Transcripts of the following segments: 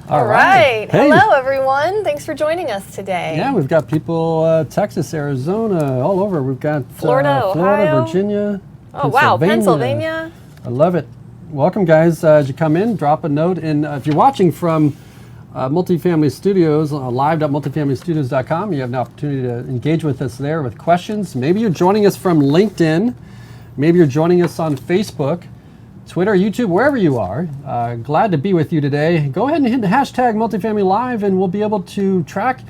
All right. Hey. Hello, everyone. Thanks for joining us today. Yeah, we've got people, Texas, Arizona, all over. We've got Florida, Ohio. Virginia, Oh, wow. Pennsylvania. I love it. Welcome, guys. As you come in, drop a note. And if you're watching from Multifamily Studios, live.multifamilystudios.com, you have an opportunity to engage with us there with questions. Maybe you're joining us from LinkedIn. Maybe you're joining us on Facebook, Twitter, YouTube, wherever you are. Glad to be with you today. Go ahead and hit the hashtag Multifamily Live, and we'll be able to track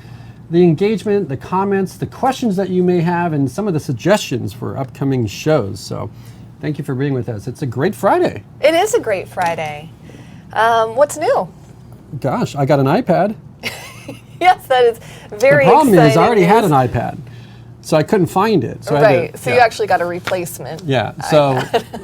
the engagement, the comments, the questions that you may have, and some of the suggestions for upcoming shows. So thank you for being with us. It's a great Friday. It is a great Friday. What's new? Gosh, I got an iPad. Yes, that is very exciting. The problem is I already had an iPad, so I couldn't find it. So right, so you actually got a replacement. Yeah, so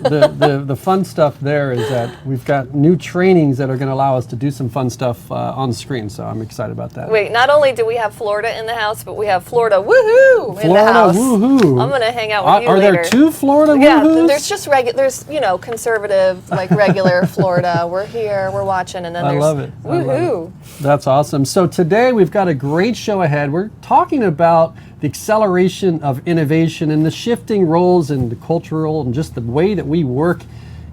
the fun stuff there is that we've got new trainings that are going to allow us to do some fun stuff on the screen, so I'm excited about that. Wait, not only do we have Florida in the house, but we have Florida woohoo in the house. Florida woohoo. I'm going to hang out with you later. later. Are there two Florida woohoos? Yeah, there's just there's, conservative, like regular Florida. We're here, we're watching, and then there's woohoo. That's awesome. So today we've got a great show ahead. We're talking about the acceleration of innovation and the shifting roles and the cultural and just the way that we work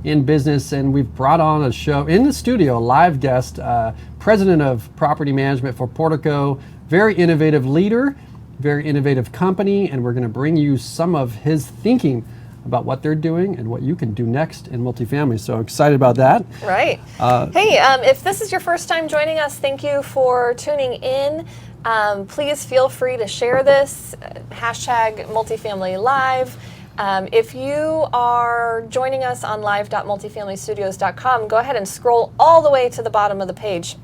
in business. And we've brought on a show in the studio, a live guest, president of property management for Portico, very innovative leader, very innovative company, and we're going to bring you some of his thinking about what they're doing and what you can do next in multifamily. So excited about that. Right. Hey, if this is your first time joining us, thank you for tuning in. Please feel free to share this, hashtag Multifamily Live. If you are joining us on live.multifamilystudios.com, go ahead and scroll all the way to the bottom of the page.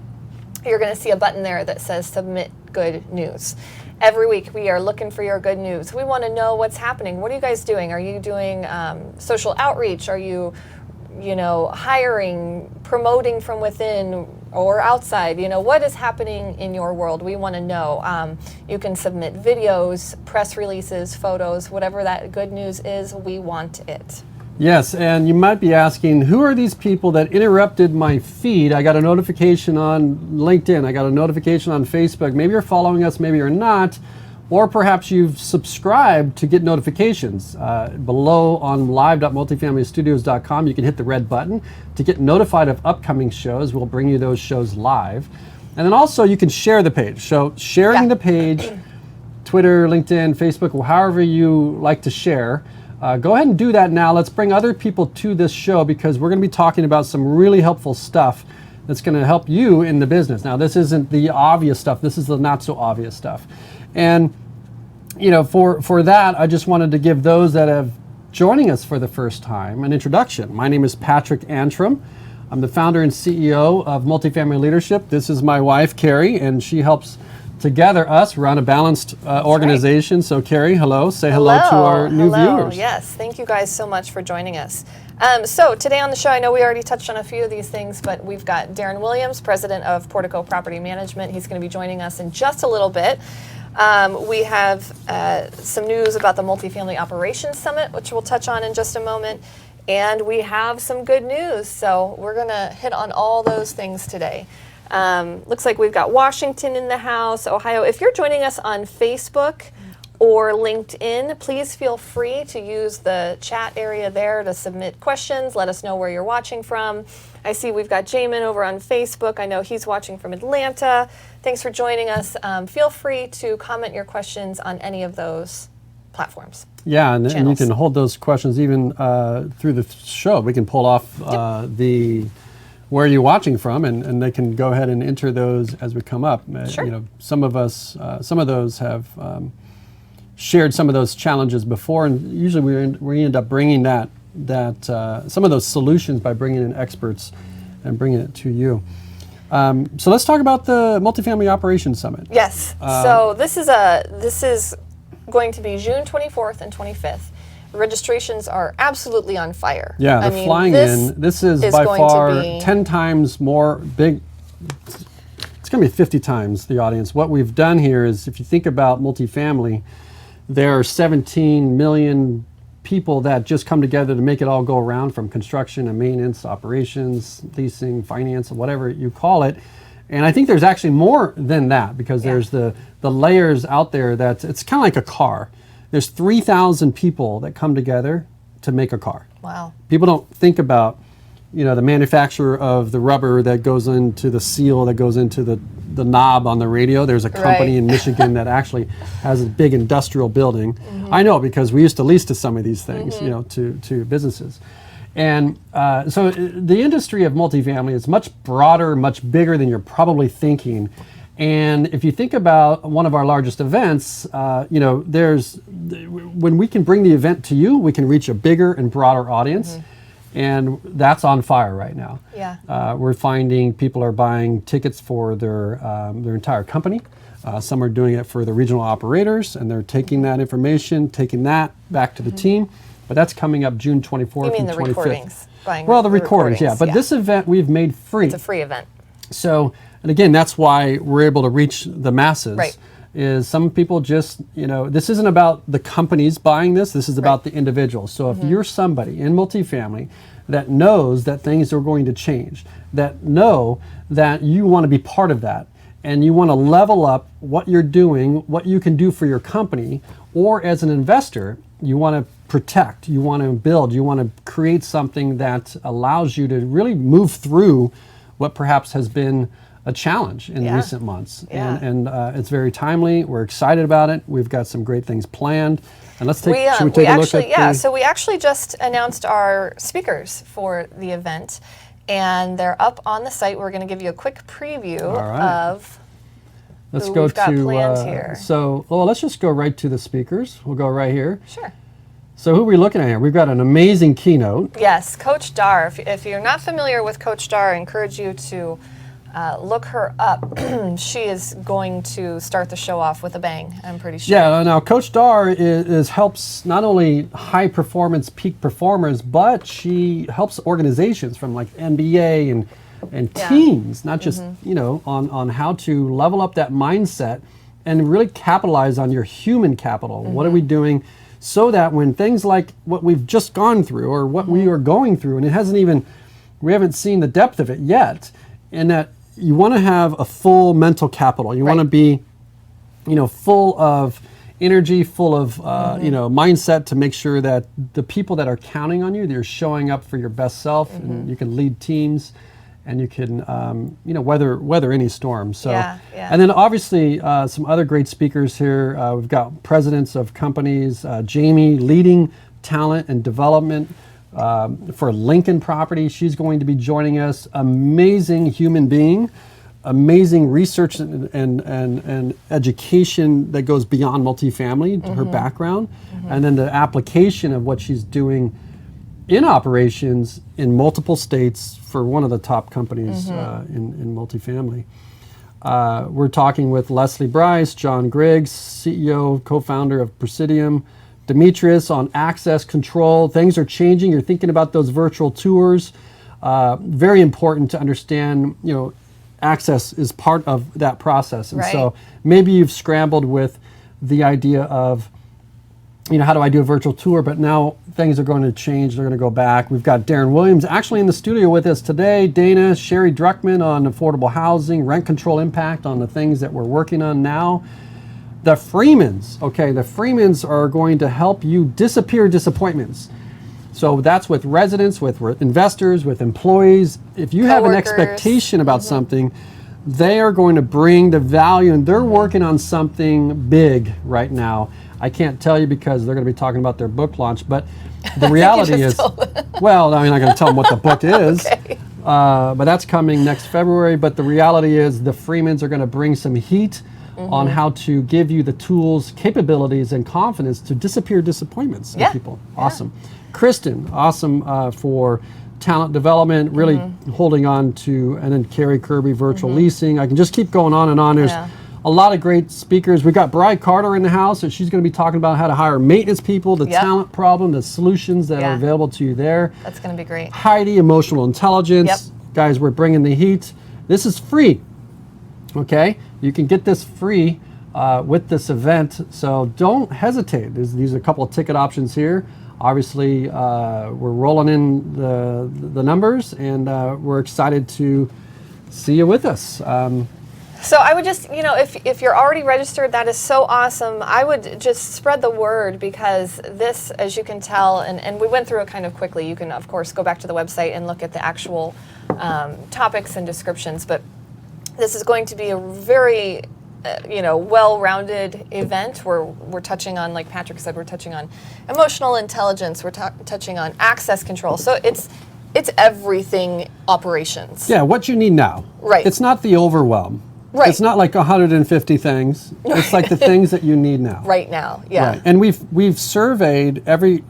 You're going to see a button there that says Submit Good News. Every week we are looking for your good news. We want to know what's happening. What are you guys doing? Are you doing social outreach? Are you hiring, promoting from within or outside? What is happening in your world? We want to know. You can submit videos, press releases, photos, whatever that good news is, we want it. Yes, and you might be asking, who are these people that interrupted my feed? I got a notification on LinkedIn, I got a notification on Facebook. Maybe you're following us, maybe you're not. Or perhaps you've subscribed to get notifications. Below on live.multifamilystudios.com, you can hit the red button to get notified of upcoming shows. We'll bring you those shows live. And then also you can share the page. So sharing the page, Twitter, LinkedIn, Facebook, or however you like to share, go ahead and do that now. Let's bring other people to this show because we're going to be talking about some really helpful stuff that's going to help you in the business. Now, this isn't the obvious stuff. This is the not so obvious stuff. And for that, I just wanted to give those that have joining us for the first time an introduction. My name is Patrick Antrim. I'm the founder and CEO of Multifamily Leadership. This is my wife, Carrie, and she helps to gather us around a balanced organization. Right. So, Carrie, hello. Say hello to our new viewers. Yes, thank you guys so much for joining us. So today on the show, I know we already touched on a few of these things, but we've got Darren Williams, president of Portico Property Management. He's going to be joining us in just a little bit. We have some news about the Multifamily Operations Summit, which we'll touch on in just a moment. And we have some good news. So we're going to hit on all those things today. Looks like we've got Washington in the house, Ohio. If you're joining us on Facebook or LinkedIn, please feel free to use the chat area there to submit questions. Let us know where you're watching from. I see we've got Jamin over on Facebook. I know he's watching from Atlanta. Thanks for joining us. Feel free to comment your questions on any of those platforms. Yeah, and you can hold those questions even through the show. We can pull off where you're watching from, and they can go ahead and enter those as we come up. Sure. Some of those have shared some of those challenges before, and usually we end up bringing that some of those solutions by bringing in experts and bringing it to you. So let's talk about the Multifamily Operations Summit. Yes. So this is going to be June 24th and 25th. Registrations are absolutely on fire. Yeah, they're flying in. This is by far 10 times more big. It's going to be 50 times the audience. What we've done here is, if you think about multifamily, there are 17 million people that just come together to make it all go around, from construction and maintenance, operations, leasing, finance, whatever you call it. And I think there's actually more than that, because there's the layers out there that it's kind of like a car. There's 3,000 people that come together to make a car. Wow. People don't think about, the manufacturer of the rubber that goes into the seal that goes into the knob on the radio. There's a company in Michigan that actually has a big industrial building. I know, because we used to lease to some of these things, to businesses. And so the industry of multifamily is much broader, much bigger than you're probably thinking. And if you think about one of our largest events, when we can bring the event to you, we can reach a bigger and broader audience. And that's on fire right now. Yeah. We're finding people are buying tickets for their entire company. Some are doing it for the regional operators, and they're taking that information, taking that back to the team. But that's coming up June 24th You mean and the 25th. recordings? Well, the recordings, yeah. But this event we've made free. It's a free event. So, and again, that's why we're able to reach the masses. Right. Is some people just, this isn't about the companies buying this. This is about the individuals. So if you're somebody in multifamily that knows that things are going to change, that know that you want to be part of that, and you want to level up what you're doing, what you can do for your company, or as an investor, you want to protect, you want to build, you want to create something that allows you to really move through what perhaps has been a challenge in recent months. And it's very timely. We're excited about it. We've got some great things planned. And let's take, should we take a look at so we actually just announced our speakers for the event, and they're up on the site. We're going to give you a quick preview of who we've got planned here. So, let's just go right to the speakers. We'll go right here. Sure. So who are we looking at here? We've got an amazing keynote. Yes, Coach Dar. If you're not familiar with Coach Dar, I encourage you to look her up. She is going to start the show off with a bang, I'm pretty sure. Yeah, now Coach Dar helps not only high performance peak performers, but she helps organizations from like NBA and teams, not just, on how to level up that mindset and really capitalize on your human capital. What are we doing so that when things like what we've just gone through or what we are going through, and we haven't seen the depth of it yet, and that you want to have a full mental capital. You want to be, full of energy, full of, mindset to make sure that the people that are counting on you, they're showing up for your best self, and you can lead teams, and you can, weather any storm. So, and then obviously some other great speakers here. We've got presidents of companies, Jamie leading talent and development for Lincoln Property. She's going to be joining us. Amazing human being, amazing research and education that goes beyond multifamily, her background, and then the application of what she's doing in operations in multiple states for one of the top companies in multifamily. We're talking with Leslie Bryce, John Griggs, CEO, co-founder of Presidium, Demetrius on access control. Things are changing. You're thinking about those virtual tours. Very important to understand, access is part of that process. And so maybe you've scrambled with the idea of, how do I do a virtual tour? But now things are going to change. They're going to go back. We've got Darren Williams actually in the studio with us today. Dana, Sherry Druckman on affordable housing, rent control impact on the things that we're working on now. The Freemans, the Freemans are going to help you disappear disappointments. So that's with residents, with investors, with employees. If you have an expectation about something, they are going to bring the value, and they're working on something big right now. I can't tell you because they're going to be talking about their book launch, but the reality is, well, I'm not going to tell them what the book is, but that's coming next February. But the reality is the Freemans are going to bring some heat on how to give you the tools, capabilities, and confidence to disappear disappointments in people. Awesome. Kristen, awesome for talent development, really holding on to, and then Carrie Kirby, virtual leasing. I can just keep going on and on. There's a lot of great speakers. We've got Bri Carter in the house, and she's going to be talking about how to hire maintenance people, the talent problem, the solutions that are available to you there. That's going to be great. Heidi, emotional intelligence. Guys, we're bringing the heat. This is free. You can get this free with this event, so don't hesitate. These are a couple of ticket options here. Obviously, we're rolling in the numbers, and we're excited to see you with us. So I would just, if you're already registered, that is so awesome. I would just spread the word, because this, as you can tell, and we went through it kind of quickly. You can, of course, go back to the website and look at the actual topics and descriptions. But this is going to be a very, well-rounded event where we're touching on, like Patrick said, we're touching on emotional intelligence. We're touching on access control. So it's everything operations. Yeah, what you need now. Right. It's not the overwhelm. Right. It's not like 150 things. It's like the things that you need now. Right now, yeah. Right. And we've surveyed every,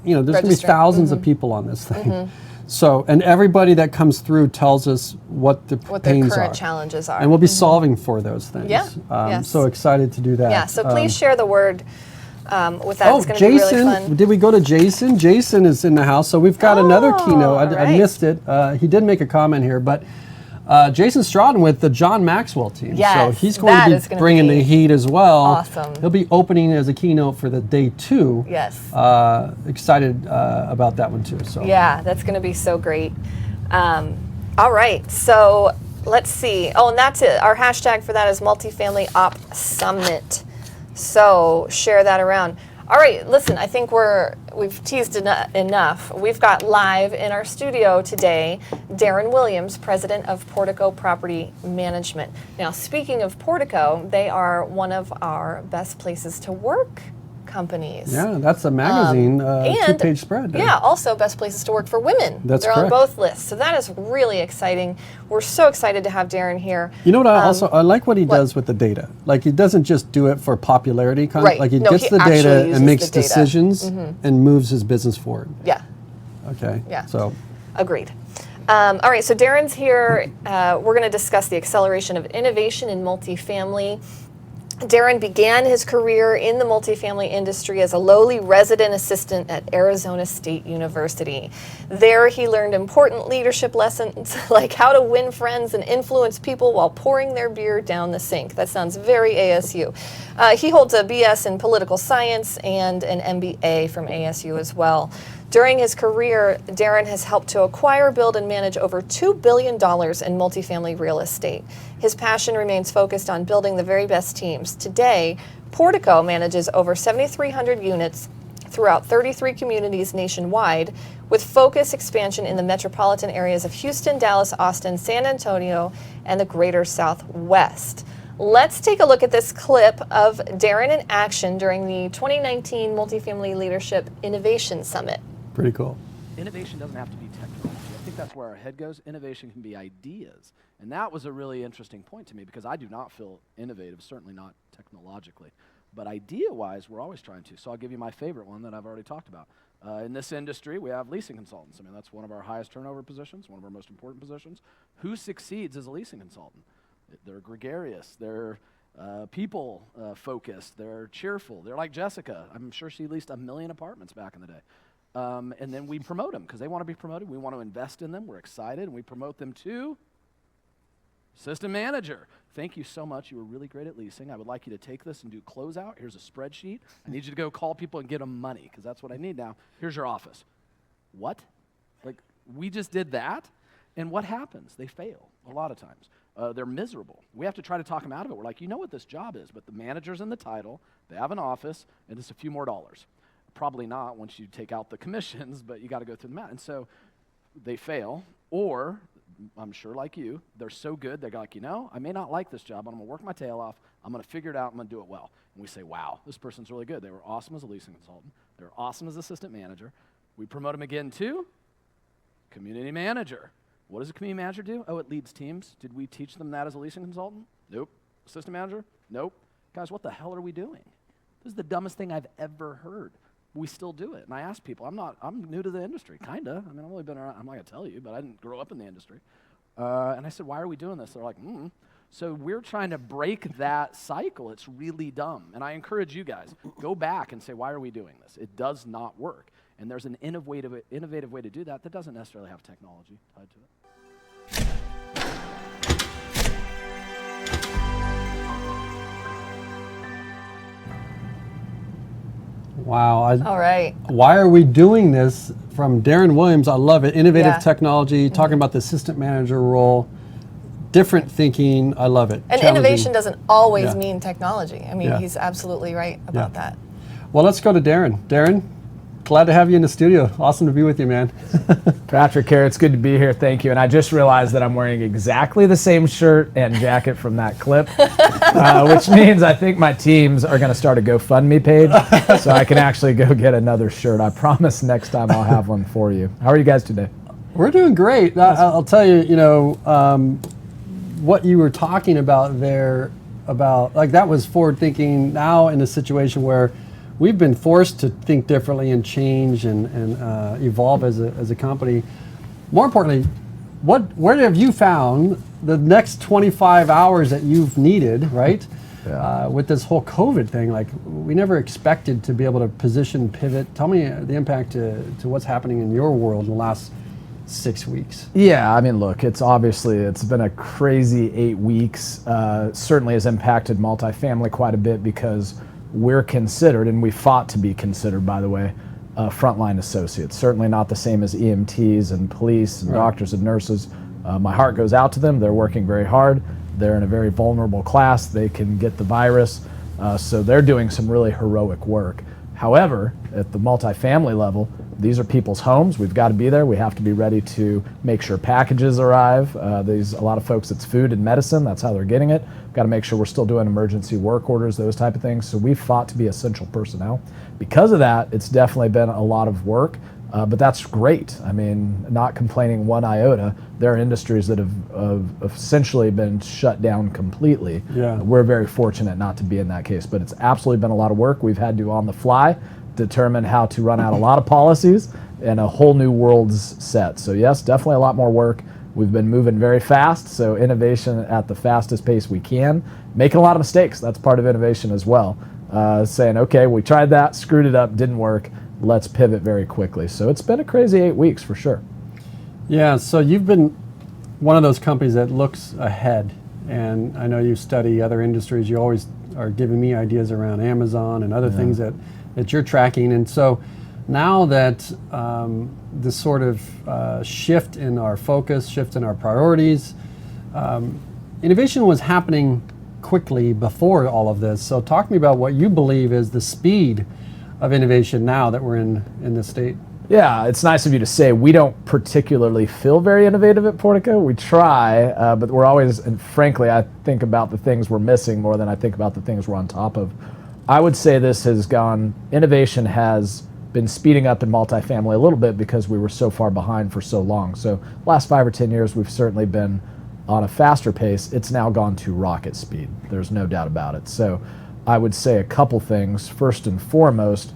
there's going to be thousands of people on this thing. So, and everybody that comes through tells us what the pains current are. challenges are. And we'll be solving for those things. Yeah. Yes. So excited to do that. Yeah, so please share the word with that. It's going to be really fun. Did we go to Jason? Jason is in the house. So we've got another keynote. I missed it. He did make a comment here, but Jason Stroughton with the John Maxwell team. Yes, so he's going to be bringing the heat as well. Awesome. He'll be opening as a keynote for the day 2. Yes. Excited about that one too. So yeah, that's going to be so great. All right, so let's see. Oh, and that's it. Our hashtag for that is Multifamily Op Summit. So share that around. All right, listen, I think we've teased enough. We've got live in our studio today Darren Williams, president of Portico Property Management. Now, speaking of Portico, they are one of our best places to work companies. Yeah, that's a magazine, two-page spread. Yeah, also best places to work for women. That's They're correct. on both lists. So that is really exciting. We're so excited to have Darren here. You know what? I like what he does with the data. Like, he doesn't just do it for popularity. Right. Like, he No, gets he the data actually and makes uses the data. decisions and moves his business forward. Yeah. Okay. Yeah. So, agreed. All right, so Darren's here. We're going to discuss the acceleration of innovation in multifamily. Darren began his career in the multifamily industry as a lowly resident assistant at Arizona State University. There, he learned important leadership lessons like how to win friends and influence people while pouring their beer down the sink. That sounds very ASU. He holds a BS in political science and an MBA from ASU as well. During his career, Darren has helped to acquire, build, and manage over $2 billion in multifamily real estate. His passion remains focused on building the very best teams. Today, Portico manages over 7,300 units throughout 33 communities nationwide, with focus expansion in the metropolitan areas of Houston, Dallas, Austin, San Antonio, and the greater Southwest. Let's take a look at this clip of Darren in action during the 2019 Multifamily Leadership Innovation Summit. pretty cool. Innovation doesn't have to be technology. I think that's where our head goes. Innovation can be ideas. And that was a really interesting point to me, because I do not feel innovative, certainly not technologically. But idea-wise, we're always trying to. So I'll give you my favorite one that I've already talked about. In this industry, we have leasing consultants. I mean, that's one of our highest turnover positions, one of our most important positions. Who succeeds as a leasing consultant? They're gregarious. They're people focused. They're cheerful. They're like Jessica. I'm sure she leased 1 million apartments back in the day. And then we promote them because they want to be promoted. We want to invest in them. We're excited, and we promote them to assistant manager. Thank you so much. You were really great at leasing. I would like you to take this and do closeout. Here's a spreadsheet. I need you to go call people and get them money, because that's what I need now. Here's your office. What? Like, we just did that? And what happens? They fail a lot of times. They're miserable. We have to try to talk them out of it. We're like, you know what this job is, but the manager's in the title, they have an office, and it's a few more dollars. Probably not once you take out the commissions, but you got to go through the math. And so they fail, or I'm sure like you, they're so good, they're like, I may not like this job, but I'm going to work my tail off. I'm going to figure it out. I'm going to do it well. And we say, wow, this person's really good. They were awesome as a leasing consultant. They were awesome as assistant manager. We promote them again to community manager. What does a community manager do? Oh, it leads teams. Did we teach them that as a leasing consultant? Nope. Assistant manager? Nope. Guys, what the hell are we doing? This is the dumbest thing I've ever heard. We still do it. And I ask people, I'm new to the industry, kind of. I mean, I've only been around, I'm not going to tell you, but I didn't grow up in the industry. And I said, why are we doing this? They're like, So we're trying to break that cycle. It's really dumb. And I encourage you guys, go back and say, why are we doing this? It does not work. And there's an innovative way to do that that doesn't necessarily have technology tied to it. Wow. All right. Why are we doing this? From Darren Williams, I love it. Innovative Yeah. technology, talking about the assistant manager role. different thinking. I love it. And Challenging. innovation doesn't always Yeah. mean technology. I mean, Yeah. he's absolutely right about that. Well, let's go to Darren. Darren, glad to have you in the studio. Awesome to be with you, man. Patrick, Kerr, it's good to be here. Thank you. And I just realized that I'm wearing exactly the same shirt and jacket from that clip, which means I think my teams are going to start a GoFundMe page so I can actually go get another shirt. I promise next time I'll have one for you. How are you guys today? We're doing great. I'll tell you, what you were talking about there, about like that was forward thinking. Now in a situation where we've been forced to think differently and change and evolve as a company. More importantly, where have you found the next 25 hours that you've needed, right? Yeah. With this whole COVID thing, like we never expected to be able to position, pivot. Tell me the impact to what's happening in your world in the last 6 weeks. Yeah, I mean, look, it's been a crazy 8 weeks. Certainly has impacted multifamily quite a bit because we're considered, and we fought to be considered, by the way, frontline associates. Certainly not the same as EMTs and police and doctors and nurses. My heart goes out to them. They're working very hard. They're in a very vulnerable class. They can get the virus. So they're doing some really heroic work. However, at the multifamily level, these are people's homes. We've got to be there. We have to be ready to make sure packages arrive. A lot of folks, it's food and medicine. That's how they're getting it. We've got to make sure we're still doing emergency work orders, those type of things. So we've fought to be essential personnel. Because of that, it's definitely been a lot of work, but that's great. I mean, not complaining one iota. There are industries that have essentially been shut down completely. Yeah. We're very fortunate not to be in that case, but it's absolutely been a lot of work. We've had to, on the fly, determine how to run out a lot of policies, and a whole new world's set. So yes, definitely a lot more work. We've been moving very fast, so innovation at the fastest pace we can. Making a lot of mistakes, that's part of innovation as well. Saying, okay, we tried that, screwed it up, didn't work, let's pivot very quickly. So it's been a crazy 8 weeks for sure. Yeah, so you've been one of those companies that looks ahead, and I know you study other industries. You always are giving me ideas around Amazon and other things that you're tracking. And so now that this sort of shift in our focus, shift in our priorities, innovation was happening quickly before all of this. So talk to me about what you believe is the speed of innovation now that we're in this state. Yeah, it's nice of you to say. We don't particularly feel very innovative at Portico. We try, but we're always, and frankly, I think about the things we're missing more than I think about the things we're on top of. I would say innovation has been speeding up in multifamily a little bit because we were so far behind for so long. So last 5 or 10 years, we've certainly been on a faster pace. It's now gone to rocket speed. There's no doubt about it. So I would say a couple things. First and foremost,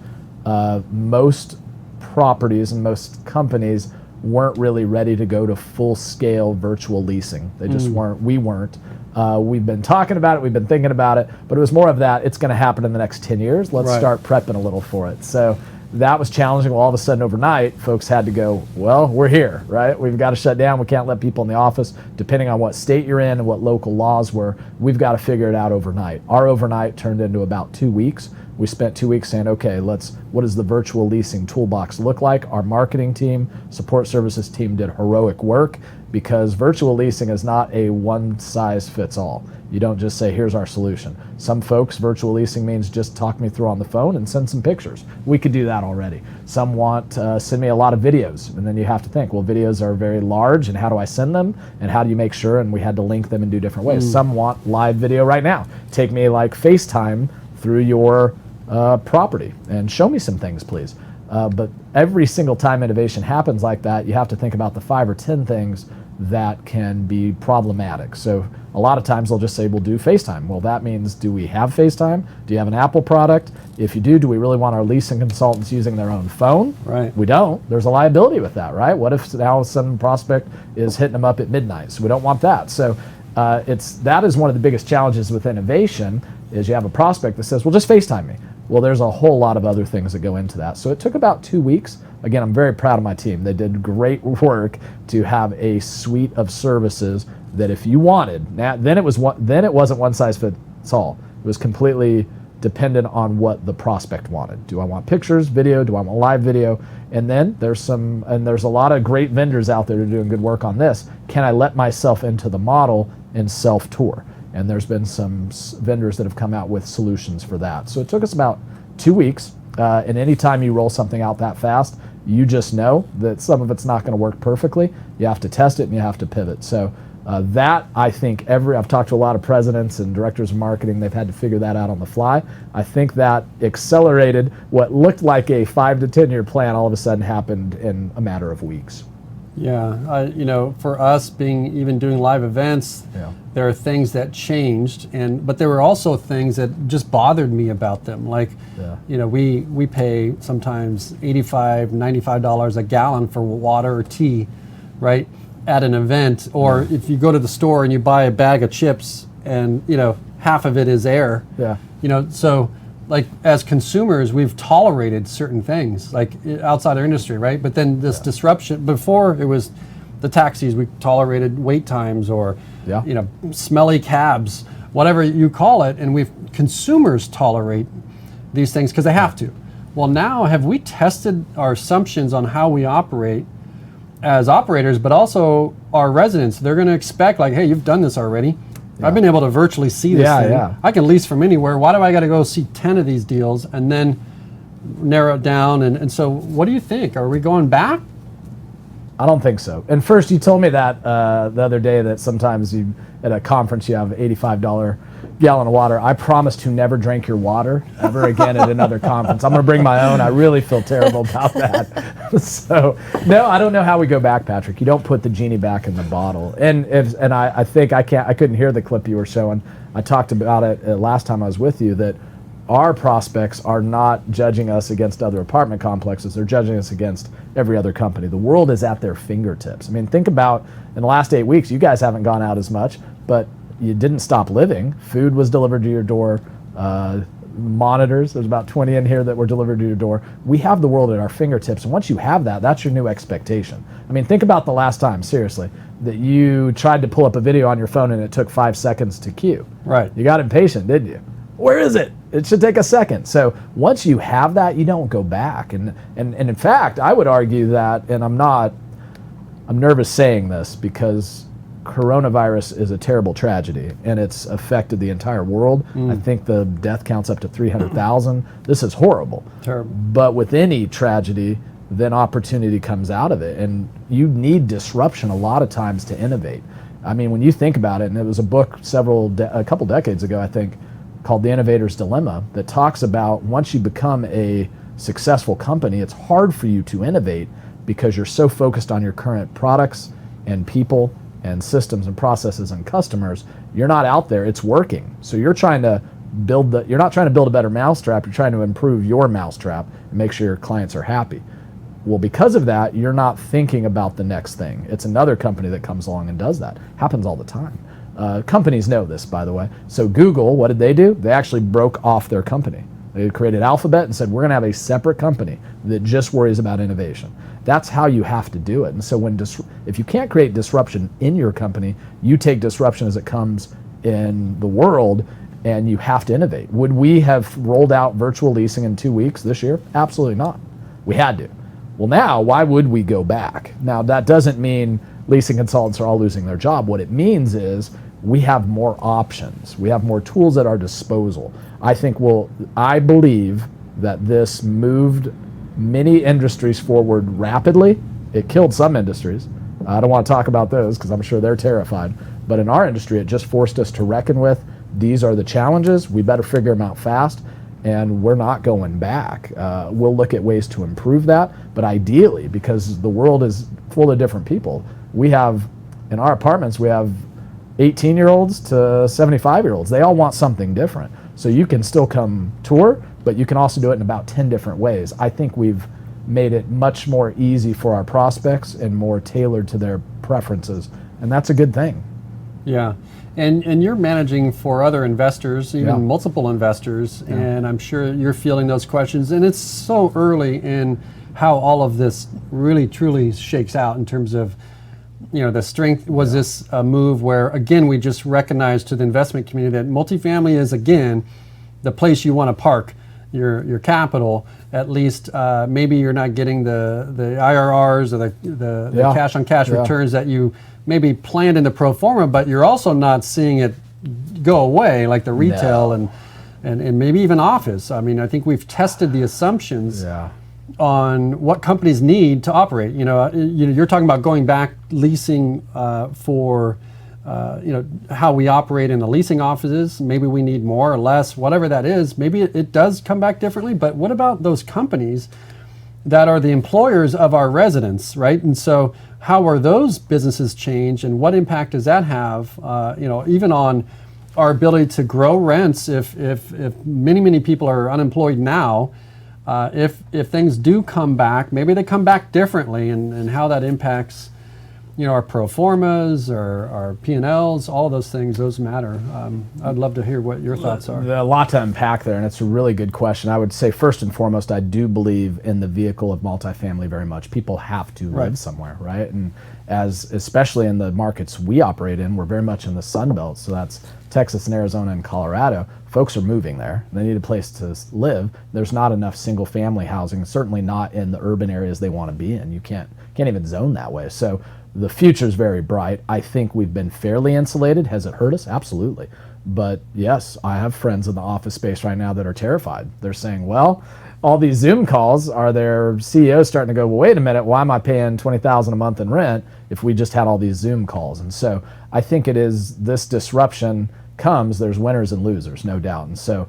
most properties and most companies weren't really ready to go to full-scale virtual leasing. They just weren't. We weren't. We've been talking about it, we've been thinking about it, but it was more of that, it's going to happen in the next 10 years. Let's start prepping a little for it. So that was challenging. Well, all of a sudden overnight, folks had to go, well, we're here, right? We've got to shut down. We can't let people in the office. Depending on what state you're in and what local laws were, we've got to figure it out overnight. Our overnight turned into about 2 weeks. We spent 2 weeks saying, okay, what does the virtual leasing toolbox look like? Our marketing team, support services team did heroic work because virtual leasing is not a one-size-fits-all. You don't just say, here's our solution. Some folks, virtual leasing means just talk me through on the phone and send some pictures. We could do that already. Some want send me a lot of videos, and then you have to think, well, videos are very large, and how do I send them? And how do you make sure? And we had to link them in different ways. Some want live video right now. Take me like FaceTime through your property and show me some things, please. But every single time innovation happens like that, you have to think about the 5 or 10 things that can be problematic. So a lot of times they'll just say, we'll do FaceTime. Well, that means, do we have FaceTime? Do you have an Apple product? If you do we really want our leasing consultants using their own phone? Right. We don't. There's a liability with that, right? What if now some prospect is hitting them up at midnight? So we don't want that. So that is one of the biggest challenges with innovation is you have a prospect that says, well, just FaceTime me. Well, there's a whole lot of other things that go into that. So it took about 2 weeks. Again, I'm very proud of my team. They did great work to have a suite of services that if you wanted, then it wasn't one size fits all. It was completely dependent on what the prospect wanted. Do I want pictures, video? Do I want live video? And then there's a lot of great vendors out there that are doing good work on this. Can I let myself into the model and self-tour. And there's been some vendors that have come out with solutions for that. So it took us about 2 weeks. And anytime you roll something out that fast, you just know that some of it's not going to work perfectly. You have to test it and you have to pivot. So that, I think, I've talked to a lot of presidents and directors of marketing. They've had to figure that out on the fly. I think that accelerated what looked like a 5 to 10 year plan all of a sudden happened in a matter of weeks. Yeah, for us even doing live events, there are things that changed, but there were also things that just bothered me about them. Like, we pay sometimes $85, $95 a gallon for water or tea, right, at an event. Or if you go to the store and you buy a bag of chips and, half of it is air. Yeah. So, like, as consumers, we've tolerated certain things, like outside our industry, right? But then this disruption, before it was the taxis, we tolerated wait times or, smelly cabs, whatever you call it. And consumers tolerate these things because they have to. Well, now, have we tested our assumptions on how we operate as operators, but also our residents? They're going to expect, like, hey, you've done this already. I've been able to virtually see this thing. I can lease from anywhere. Why do I got to go see 10 of these deals and then narrow it down? And so what do you think? Are we going back? I don't think so. And first, you told me that the other day that sometimes at a conference you have $85 gallon of water. I promise to never drink your water ever again at another conference. I'm going to bring my own. I really feel terrible about that. So, no, I don't know how we go back, Patrick. You don't put the genie back in the bottle. And I think I couldn't hear the clip you were showing. I talked about it last time I was with you, that our prospects are not judging us against other apartment complexes. They're judging us against every other company. The world is at their fingertips. I mean, think about in the last 8 weeks, you guys haven't gone out as much, but you didn't stop living. Food was delivered to your door. Monitors, there's about 20 in here that were delivered to your door. We have the world at our fingertips, and once you have that, that's your new expectation. I mean, think about the last time, seriously, that you tried to pull up a video on your phone and it took 5 seconds to queue. Right. You got impatient, didn't you? Where is it? It should take a second. So once you have that, you don't go back. And in fact, I would argue that, and I'm nervous saying this because coronavirus is a terrible tragedy and it's affected the entire world. I think the death count's up to 300,000. This is horrible. Terrible. But with any tragedy, then opportunity comes out of it. And you need disruption a lot of times to innovate. I mean, when you think about it, and it was a book a couple decades ago, I think, called The Innovator's Dilemma, that talks about once you become a successful company, it's hard for you to innovate because you're so focused on your current products and people and systems and processes and customers. You're not out there, it's working. So you're trying to you're not trying to build a better mousetrap, you're trying to improve your mousetrap and make sure your clients are happy. Well, because of that, you're not thinking about the next thing. It's another company that comes along and does that. Happens all the time. Companies know this, by the way. So Google, what did they do? They actually broke off their company. They created Alphabet and said, we're going to have a separate company that just worries about innovation. That's how you have to do it. And so if you can't create disruption in your company, you take disruption as it comes in the world, and you have to innovate. Would we have rolled out virtual leasing in 2 weeks this year? Absolutely not. We had to. Well, now, why would we go back? Now, that doesn't mean leasing consultants are all losing their job. What it means is we have more options. We have more tools at our disposal. I believe that this moved many industries forward rapidly. It killed some industries. I don't want to talk about those because I'm sure they're terrified. But in our industry, it just forced us to reckon with, these are the challenges. We better figure them out fast, and we're not going back. We'll look at ways to improve that, but ideally, because the world is full of different people, in our apartments, we have 18-year-olds to 75-year-olds. They all want something different. So you can still come tour, but you can also do it in about 10 different ways. I think we've made it much more easy for our prospects and more tailored to their preferences, and that's a good thing. Yeah, and you're managing for other investors, even multiple investors, and I'm sure you're fielding those questions, and it's so early in how all of this really truly shakes out in terms of, the strength. Was this a move where, again, we just recognized to the investment community that multifamily is, again, the place you want to park your capital? At least maybe you're not getting the IRRs or the cash on cash returns that you maybe planned in the pro forma, but you're also not seeing it go away like the retail No. and maybe even office. I mean, I think we've tested the assumptions Yeah. on what companies need to operate. You're talking about going back leasing for how we operate in the leasing offices. Maybe we need more or less, whatever that is. Maybe it does come back differently. But what about those companies that are the employers of our residents, right? And so how are those businesses changed, and what impact does that have, even on our ability to grow rents if many people are unemployed now? If things do come back, maybe they come back differently, and how that impacts, our pro formas or our P&Ls, all of those things, those matter. I'd love to hear what your thoughts are. A lot to unpack there, and it's a really good question. I would say first and foremost, I do believe in the vehicle of multifamily very much. People have to live somewhere, right? And especially in the markets we operate in, we're very much in the Sun Belt, so that's Texas and Arizona and Colorado. Folks are moving there. They need a place to live. There's not enough single family housing, certainly not in the urban areas they want to be in. You can't even zone that way. So the future is very bright. I think we've been fairly insulated. Has it hurt us? Absolutely. But yes, I have friends in the office space right now that are terrified. They're saying, well, all these Zoom calls, are their CEOs starting to go, well, wait a minute, why am I paying $20,000 a month in rent if we just had all these Zoom calls? And so I think it is, this disruption comes, there's winners and losers, no doubt. And so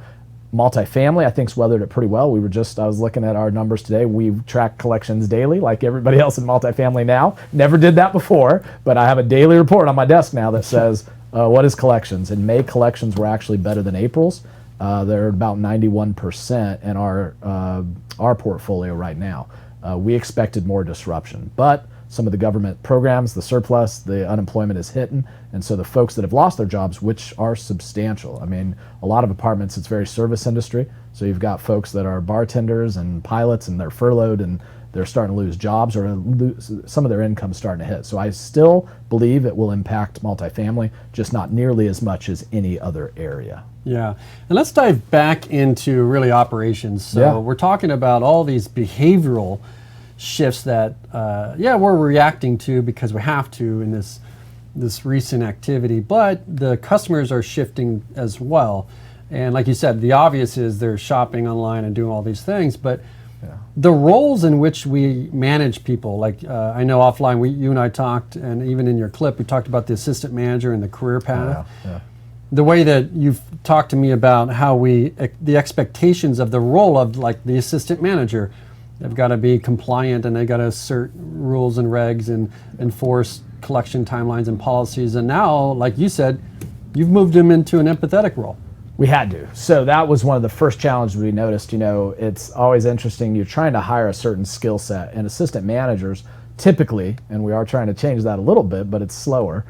multifamily, I think's weathered it pretty well. I was looking at our numbers today. We track collections daily, like everybody else in multifamily now. Never did that before, but I have a daily report on my desk now that says, what is collections? In May, collections were actually better than April's. They're about 91% in our portfolio right now. We expected more disruption, but some of the government programs, the surplus, the unemployment is hitting, and so the folks that have lost their jobs, which are substantial. I mean, a lot of apartments, it's very service industry, so you've got folks that are bartenders and pilots, and they're furloughed, and they're starting to lose jobs, or some of their income starting to hit. So I still believe it will impact multifamily, just not nearly as much as any other area. Yeah, and let's dive back into really operations. So we're talking about all these behavioral shifts that we're reacting to because we have to in this recent activity, but the customers are shifting as well. And like you said, the obvious is they're shopping online and doing all these things, but the roles in which we manage people, like I know offline you and I talked, and even in your clip we talked about the assistant manager and the career path. The way that you've talked to me about how the expectations of the role of like the assistant manager, they've got to be compliant and they got to assert rules and regs and enforce collection timelines and policies. And now, like you said, you've moved them into an empathetic role. We had to. So that was one of the first challenges we noticed. It's always interesting. You're trying to hire a certain skill set, and assistant managers typically, and we are trying to change that a little bit, but it's slower.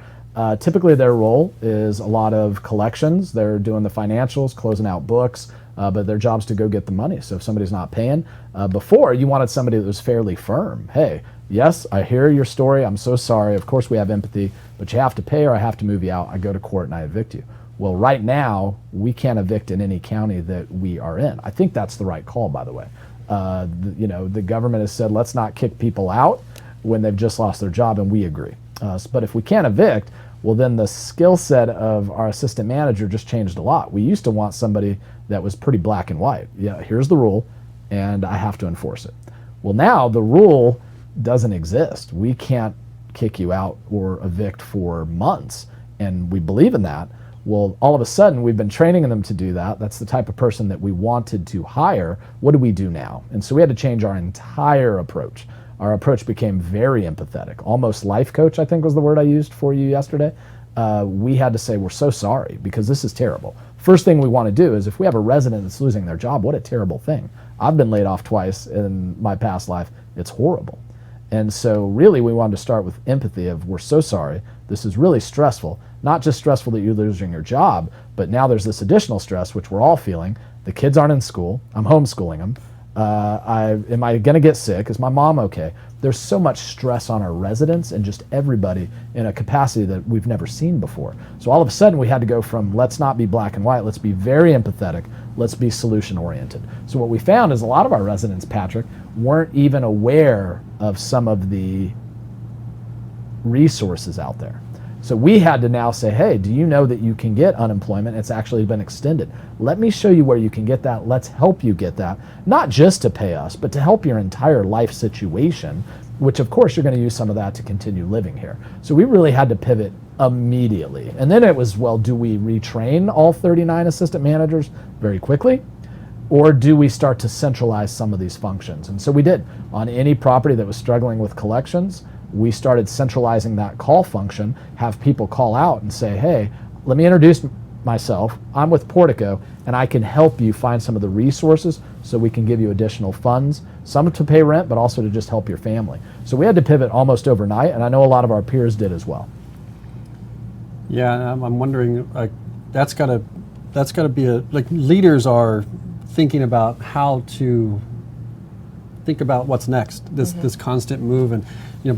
Typically their role is a lot of collections. They're doing the financials, closing out books, but their job's to go get the money. So if somebody's not paying, before you wanted somebody that was fairly firm. Hey, yes, I hear your story. I'm so sorry. Of course we have empathy, but you have to pay or I have to move you out. I go to court and I evict you. Well, right now, we can't evict in any county that we are in. I think that's the right call, by the way. The government has said, let's not kick people out when they've just lost their job, and we agree. But if we can't evict, well, then the skill set of our assistant manager just changed a lot. We used to want somebody that was pretty black and white. Yeah, here's the rule, and I have to enforce it. Well, now the rule doesn't exist. We can't kick you out or evict for months, and we believe in that. Well, all of a sudden, we've been training them to do that. That's the type of person that we wanted to hire. What do we do now? And so we had to change our entire approach. Our approach became very empathetic, almost life coach, I think was the word I used for you yesterday. We had to say, we're so sorry because this is terrible. First thing we want to do is if we have a resident that's losing their job, what a terrible thing. I've been laid off twice in my past life. It's horrible. And so really we wanted to start with empathy of we're so sorry. This is really stressful. Not just stressful that you're losing your job, but now there's this additional stress, which we're all feeling. The kids aren't in school. I'm homeschooling them. Am I going to get sick? Is my mom okay? There's so much stress on our residents and just everybody in a capacity that we've never seen before. So all of a sudden we had to go from let's not be black and white, let's be very empathetic, let's be solution oriented. So what we found is a lot of our residents, Patrick, weren't even aware of some of the resources out there. So we had to now say, hey, do you know that you can get unemployment? It's actually been extended. Let me show you where you can get that. Let's help you get that. Not just to pay us, but to help your entire life situation, which of course you're going to use some of that to continue living here. So we really had to pivot immediately. And then it was, well, do we retrain all 39 assistant managers very quickly? Or do we start to centralize some of these functions? And so we did. On any property that was struggling with collections, we started centralizing that call function, have people call out and say, hey, let me introduce myself. I'm with Portico, and I can help you find some of the resources so we can give you additional funds, some to pay rent, but also to just help your family. So we had to pivot almost overnight, and I know a lot of our peers did as well. Yeah, I'm wondering, like, that's got to be like leaders are thinking about how to think about what's next, this constant move, and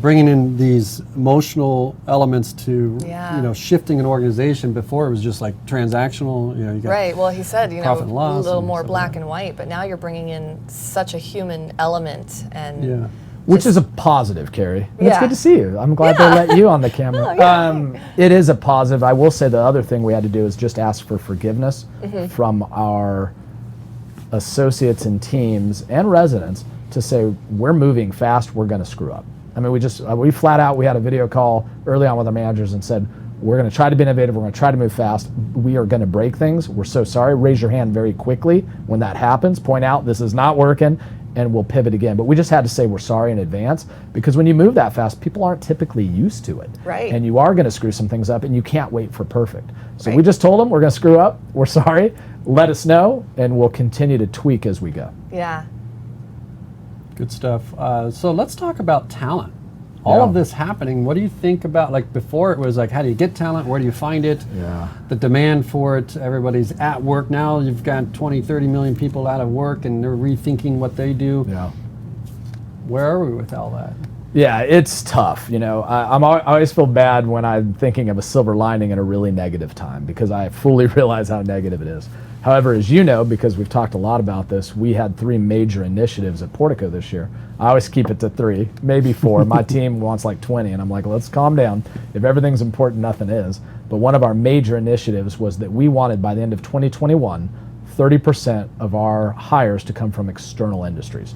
bringing in these emotional elements to shifting an organization. Before it was just like transactional. You got right. Well, he said a profit and loss little and more stuff black like and white, but now you're bringing in such a human element, and which is a positive, Carrie. And it's Yeah. good to see you. I'm glad they let you on the camera. Oh, yeah. It is a positive. I will say the other thing we had to do is just ask for forgiveness from our associates and teams and residents to say, we're moving fast, we're going to screw up. I mean, we flat out, we had a video call early on with our managers and said, we're going to try to be innovative, we're going to try to move fast, we are going to break things, we're so sorry. Raise your hand very quickly when that happens, point out this is not working, and we'll pivot again. But we just had to say we're sorry in advance, because when you move that fast, people aren't typically used to it. Right. And you are going to screw some things up, and you can't wait for perfect. So we just told them we're going to screw up, we're sorry, let us know, and we'll continue to tweak as we go. Yeah. Good stuff. So let's talk about talent. All of this happening, what do you think about, like before it was like, how do you get talent? Where do you find it? Yeah. The demand for it, everybody's at work now. You've got 20, 30 million people out of work and they're rethinking what they do. Yeah. Where are we with all that? Yeah, it's tough. I always feel bad when I'm thinking of a silver lining in a really negative time, because I fully realize how negative it is. However, as you know, because we've talked a lot about this, we had 3 major initiatives at Portico this year. I always keep it to 3, maybe 4. My team wants like 20, and I'm like, let's calm down. If everything's important, nothing is. But one of our major initiatives was that we wanted, by the end of 2021, 30% of our hires to come from external industries.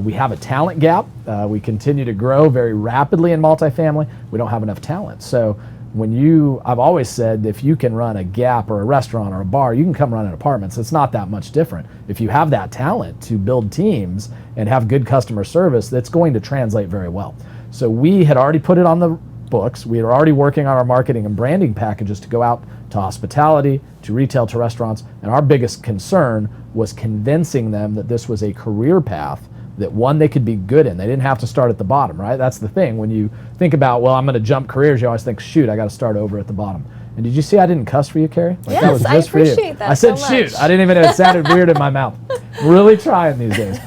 We have a talent gap. We continue to grow very rapidly in multifamily. We don't have enough talent. So I've always said, if you can run a Gap or a restaurant or a bar, you can come run in apartments. It's not that much different. If you have that talent to build teams and have good customer service, that's going to translate very well. So we had already put it on the books. We were already working on our marketing and branding packages to go out to hospitality, to retail, to restaurants. And our biggest concern was convincing them that this was a career path that, one, they could be good in. They didn't have to start at the bottom, right? That's the thing. When you think about, well, I'm going to jump careers, you always think, shoot, I got to start over at the bottom. And did you see I didn't cuss for you, Carrie? Yes, that was just I appreciate for you. that I said so shoot. much. I didn't even know it sounded weird in my mouth. Really trying these days.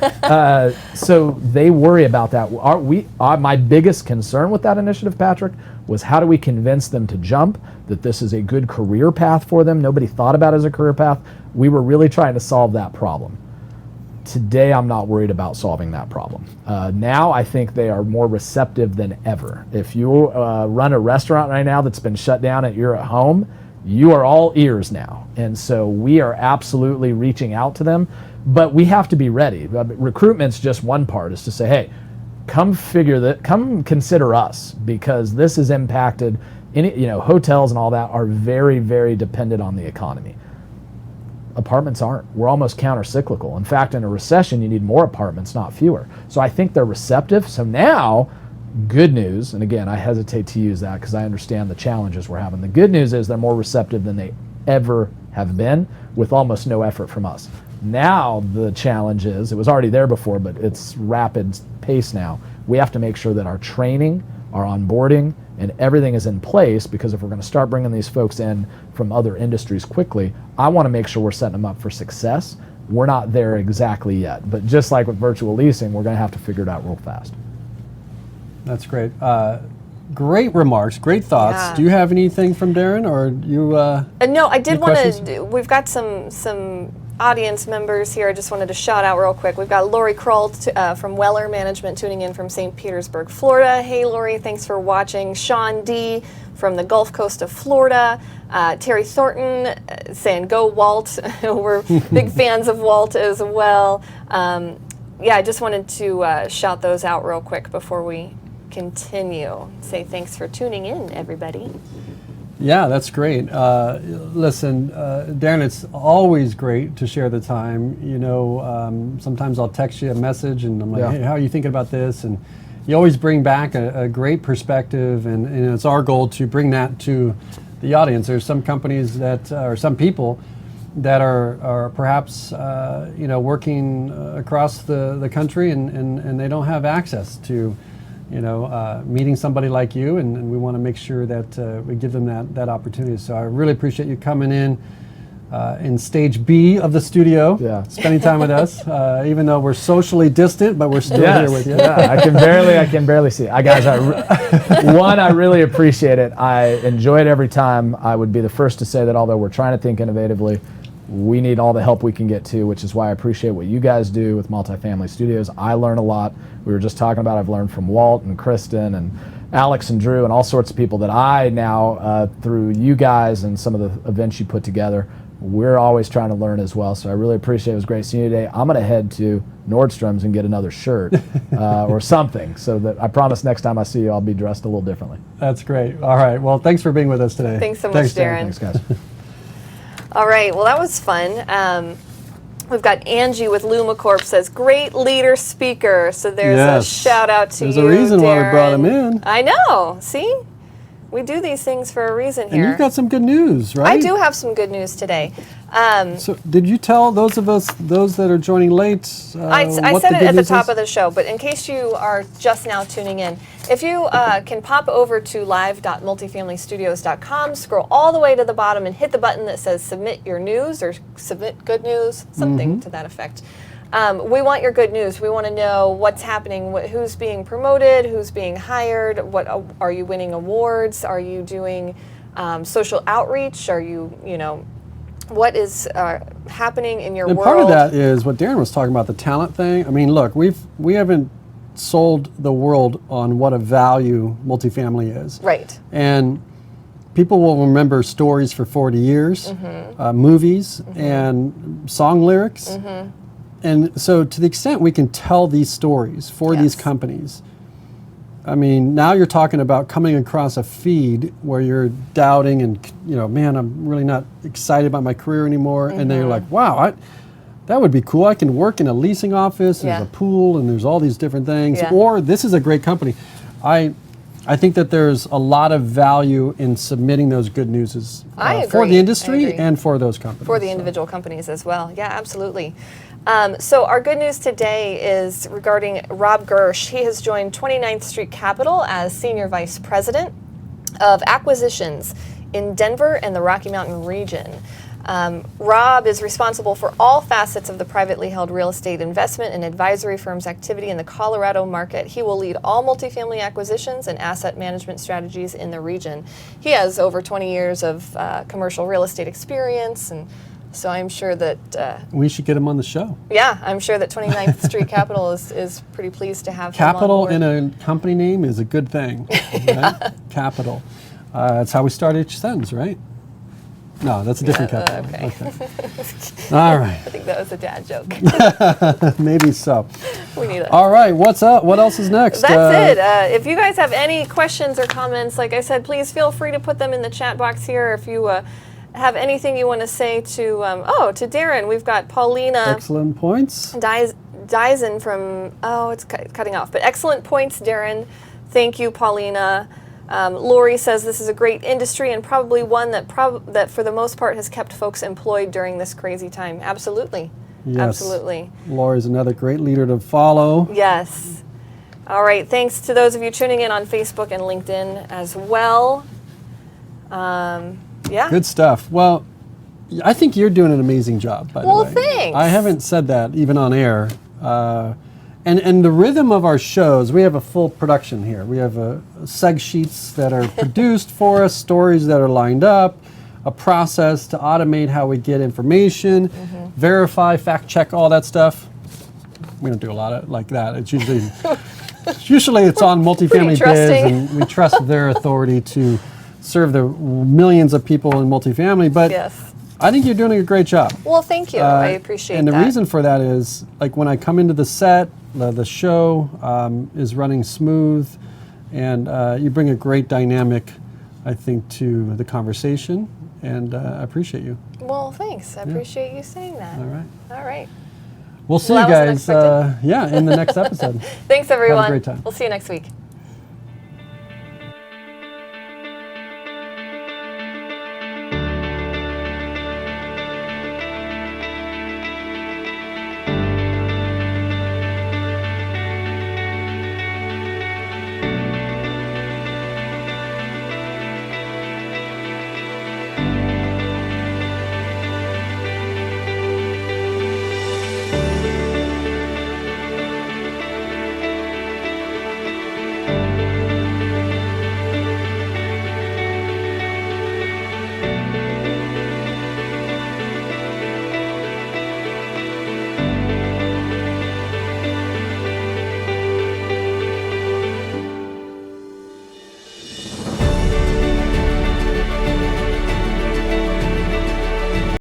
So they worry about that. My biggest concern with that initiative, Patrick, was how do we convince them to jump, that this is a good career path for them. Nobody thought about it as a career path. We were really trying to solve that problem. Today, I'm not worried about solving that problem. Now, I think they are more receptive than ever. If you run a restaurant right now that's been shut down and you're at home, you are all ears now. And so we are absolutely reaching out to them, but we have to be ready. Recruitment's just one part, is to say, hey, come consider us, because this has impacted hotels and all that are very, very dependent on the economy. Apartments aren't. We're almost counter-cyclical. In fact, in a recession, you need more apartments, not fewer. So I think they're receptive. So now, good news, and again, I hesitate to use that because I understand the challenges we're having. The good news is they're more receptive than they ever have been, with almost no effort from us. Now the challenge is, it was already there before, but it's rapid pace now. We have to make sure that our training, our onboarding, and everything is in place, because if we're going to start bringing these folks in from other industries quickly, I want to make sure we're setting them up for success. We're not there exactly yet, but just like with virtual leasing, we're going to have to figure it out real fast. That's great. Great remarks, great thoughts. Yeah. Do you have anything from Darren, or you? No, I did any want questions? to. We've got some audience members here I just wanted to shout out real quick. We've got Lori Kroll from Weller Management tuning in from St. Petersburg, Florida. Hey, Lori, thanks for watching. Sean D. from the Gulf Coast of Florida. Terry Thornton saying, go Walt. We're big fans of Walt as well. Yeah, I just wanted to shout those out real quick before we continue. Say thanks for tuning in, everybody. Yeah, that's great. Listen, Darren, it's always great to share the time. You know, sometimes I'll text you a message and I'm like, hey, how are you thinking about this? And you always bring back a great perspective, and it's our goal to bring that to the audience. There's some companies that, or some people that are perhaps, you know, working across the country and they don't have access to, you know, meeting somebody like you, and we want to make sure that we give them that opportunity. So I really appreciate you coming in stage B of the studio, spending time with us, even though we're socially distant, but we're still here with you. Yeah, I can barely see. Guys, I really appreciate it. I enjoy it every time. I would be the first to say that although we're trying to think innovatively, we need all the help we can get to, which is why I appreciate what you guys do with Multifamily Studios. I learn a lot. We were just talking about, I've learned from Walt and Kristen and Alex and Drew and all sorts of people that I now, through you guys and some of the events you put together, we're always trying to learn as well. So I really appreciate it. It was great seeing you today. I'm going to head to Nordstrom's and get another shirt or something, so that I promise next time I see you, I'll be dressed a little differently. That's great. All right. Well, thanks for being with us today. Thanks so much, Darren. Thanks, guys. All right, well, that was fun. We've got Angie with LumaCorp says, great leader speaker. So there's a shout out to you, There's a reason Darren. why we brought him in. I know. See? We do these things for a reason here. And you've got some good news, right? I do have some good news today. So did you tell those that are joining late I said it at the top of the show, but in case you are just now tuning in, if you can pop over to live.multifamilystudios.com, scroll all the way to the bottom and hit the button that says submit your news or submit good news, something to that effect. We want your good news. We want to know what's happening, who's being promoted, who's being hired, what are you winning awards, are you doing social outreach, are you, you know, what is happening in your world. And part of that is what Darren was talking about, the talent thing. I mean, look, we haven't sold the world on what a value multifamily is. Right. And people will remember stories for 40 years, movies and song lyrics. And so to the extent we can tell these stories for these companies, I mean, now you're talking about coming across a feed where you're doubting and, you know, man, I'm really not excited about my career anymore. And then you're like, wow, that would be cool. I can work in a leasing office, there's a pool, and there's all these different things. Or this is a great company. I think that there's a lot of value in submitting those good news for the industry and for those companies. For the individual companies as well. Yeah, absolutely. So our good news today is regarding Rob Gersh. He has joined 29th Street Capital as Senior Vice President of Acquisitions in Denver and the Rocky Mountain region. Rob is responsible for all facets of the privately held real estate investment and advisory firm's activity in the Colorado market. He will lead all multifamily acquisitions and asset management strategies in the region. He has over 20 years of commercial real estate experience, and so I'm sure that we should get him on the show. Yeah, I'm sure that 29th Street Capital is pretty pleased to have Capital him on board. in a company name is a good thing. Right? Capital. That's how we start each sentence, right? No, that's a different capital. Okay. All right. I think that was a dad joke. Maybe so. We need it. All right, what's up? What else is next? That's it. If you guys have any questions or comments, like I said, please feel free to put them in the chat box here. If you have anything you want to say to to Darren, we've got Paulina. Excellent points. Dyson from, it's cutting off, but excellent points, Darren. Thank you, Paulina. Lori says this is a great industry and probably one that for the most part has kept folks employed during this crazy time. Absolutely. Yes. Absolutely. Lori's another great leader to follow. Yes. All right. Thanks to those of you tuning in on Facebook and LinkedIn as well. Yeah. Good stuff. Well, I think you're doing an amazing job, by the way. Well, thanks. I haven't said that even on air. And the rhythm of our shows, we have a full production here. We have seg sheets that are produced for us, stories that are lined up. a process to automate how we get information, verify, fact check, all that stuff. We don't do a lot of like that. It's usually it's on multifamily biz, and we trust their authority to serve the millions of people in multifamily. But Yes. I think you're doing a great job. Well, thank you. I appreciate And the that. reason for that is, like, when I come into the set, the show is running smooth, and you bring a great dynamic, I think, to the conversation, and I appreciate you. Well, thanks. I appreciate you saying that. All right. All right. We'll see Well, you that was guys, in the next episode. Thanks, everyone. great time. We'll see you next week.